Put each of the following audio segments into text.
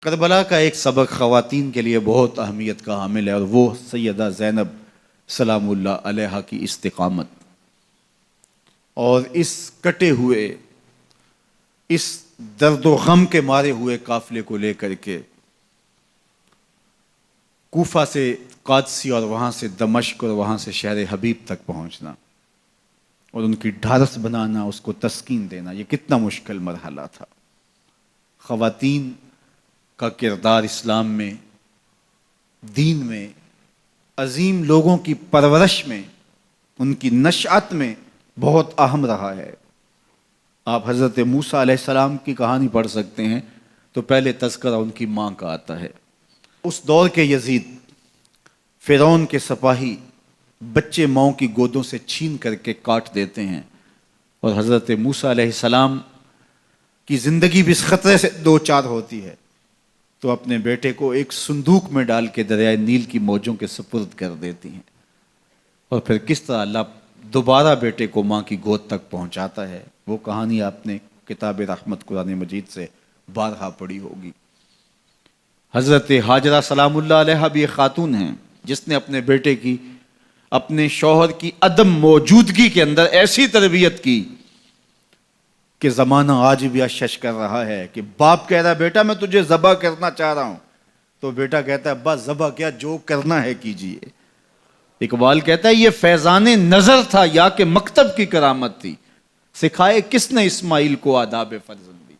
کربلا کا ایک سبق خواتین کے لیے بہت اہمیت کا حامل ہے، اور وہ سیدہ زینب سلام اللہ علیہا کی استقامت اور اس کٹے ہوئے، اس درد و غم کے مارے ہوئے قافلے کو لے کر کے کوفہ سے قادسی اور وہاں سے دمشق اور وہاں سے شہر حبیب تک پہنچنا اور ان کی ڈھارس بنانا، اس کو تسکین دینا، یہ کتنا مشکل مرحلہ تھا۔ خواتین کا کردار اسلام میں، دین میں، عظیم لوگوں کی پرورش میں، ان کی نشأت میں بہت اہم رہا ہے۔ آپ حضرت موسیٰ علیہ السلام کی کہانی پڑھ سکتے ہیں تو پہلے تذکرہ ان کی ماں کا آتا ہے۔ اس دور کے یزید، فرعون کے سپاہی بچے ماؤں کی گودوں سے چھین کر کے کاٹ دیتے ہیں، اور حضرت موسیٰ علیہ السلام کی زندگی بھی اس خطرے سے دو چار ہوتی ہے، تو اپنے بیٹے کو ایک صندوق میں ڈال کے دریائے نیل کی موجوں کے سپرد کر دیتی ہیں، اور پھر کس طرح اللہ دوبارہ بیٹے کو ماں کی گود تک پہنچاتا ہے، وہ کہانی آپ نے کتاب رحمت قرآن مجید سے بارہا پڑھی ہوگی۔ حضرت ہاجرہ سلام اللہ علیہا بھی ایک خاتون ہیں جس نے اپنے بیٹے کی، اپنے شوہر کی عدم موجودگی کے اندر ایسی تربیت کی کہ زمانہ آج بھی اشش کر رہا ہے کہ باپ کہہ رہا ہے بیٹا میں تجھے ذبح کرنا چاہ رہا ہوں، تو بیٹا کہتا ہے ابا ذبح کیا، جو کرنا ہے کیجئے۔ اقبال کہتا ہے یہ فیضان نظر تھا یا کہ مکتب کی کرامت تھی، سکھائے کس نے اسماعیل کو آداب فرزندی۔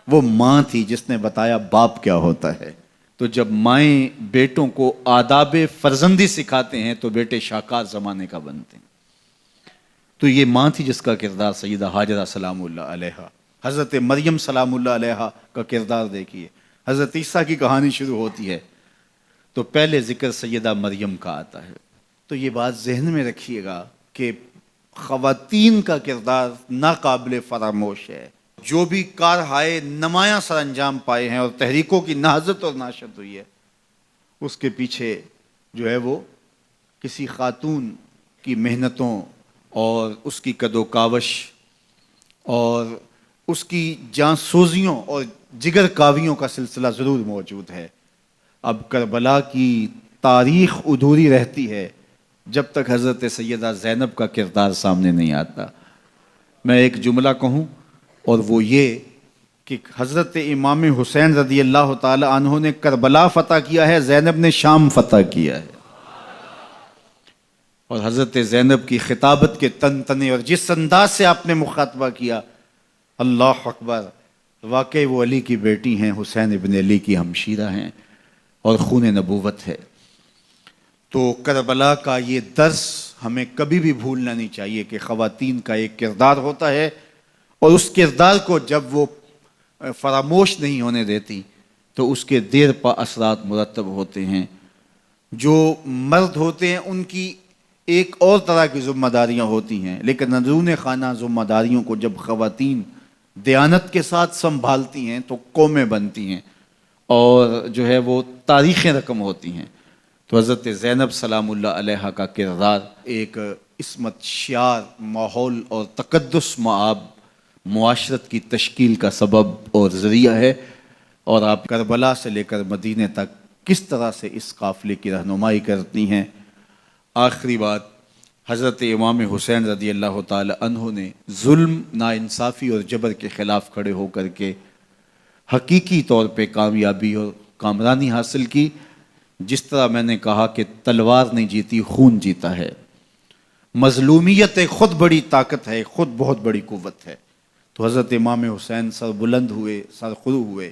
وہ ماں تھی جس نے بتایا باپ کیا ہوتا ہے۔ تو جب مائیں بیٹوں کو آداب فرزندی سکھاتے ہیں تو بیٹے شاہکار زمانے کا بنتے ہیں۔ تو یہ ماں تھی جس کا کردار سیدہ ہاجرہ سلام اللہ علیہا۔ حضرت مریم سلام اللہ علیہا کا کردار دیکھیے، حضرت عیسیٰ کی کہانی شروع ہوتی ہے تو پہلے ذکر سیدہ مریم کا آتا ہے۔ تو یہ بات ذہن میں رکھیے گا کہ خواتین کا کردار ناقابل فراموش ہے۔ جو بھی کارہائے نمایاں سر انجام پائے ہیں اور تحریکوں کی نہضت اور ناشت ہوئی ہے، اس کے پیچھے جو ہے وہ کسی خاتون کی محنتوں اور اس کی کد و کاوش اور اس کی جانسوزیوں اور جگر کاویوں کا سلسلہ ضرور موجود ہے۔ اب کربلا کی تاریخ ادھوری رہتی ہے جب تک حضرت سیدہ زینب کا کردار سامنے نہیں آتا۔ میں ایک جملہ کہوں اور وہ یہ کہ حضرت امام حسین رضی اللہ تعالی عنہ نے کربلا فتح کیا ہے، زینب نے شام فتح کیا ہے، اور حضرت زینب کی خطابت کے تنتنے اور جس انداز سے آپ نے مخاطبہ کیا، اللہ اکبر، واقعی وہ علی کی بیٹی ہیں، حسین ابن علی کی ہمشیرہ ہیں اور خون نبوت ہے۔ تو کربلا کا یہ درس ہمیں کبھی بھی بھولنا نہیں چاہیے کہ خواتین کا ایک کردار ہوتا ہے، اور اس کردار کو جب وہ فراموش نہیں ہونے دیتی تو اس کے دیر پا اثرات مرتب ہوتے ہیں۔ جو مرد ہوتے ہیں ان کی ایک اور طرح کی ذمہ داریاں ہوتی ہیں، لیکن اندرون خانہ ذمہ داریوں کو جب خواتین دیانت کے ساتھ سنبھالتی ہیں تو قومیں بنتی ہیں اور جو ہے وہ تاریخیں رقم ہوتی ہیں۔ تو حضرت زینب سلام اللہ علیہا کا کردار ایک عصمت، شعار، ماحول اور تقدس مآب معاشرت کی تشکیل کا سبب اور ذریعہ ہے، اور آپ کربلا سے لے کر مدینے تک کس طرح سے اس قافلے کی رہنمائی کرتی ہیں۔ آخری بات، حضرت امام حسین رضی اللہ تعالی عنہ نے ظلم، ناانصافی اور جبر کے خلاف کھڑے ہو کر کے حقیقی طور پہ کامیابی اور کامرانی حاصل کی۔ جس طرح میں نے کہا کہ تلوار نہیں جیتی، خون جیتا ہے۔ مظلومیت خود بڑی طاقت ہے، خود بہت بڑی قوت ہے۔ تو حضرت امام حسین سر بلند ہوئے، سر خرو ہوئے،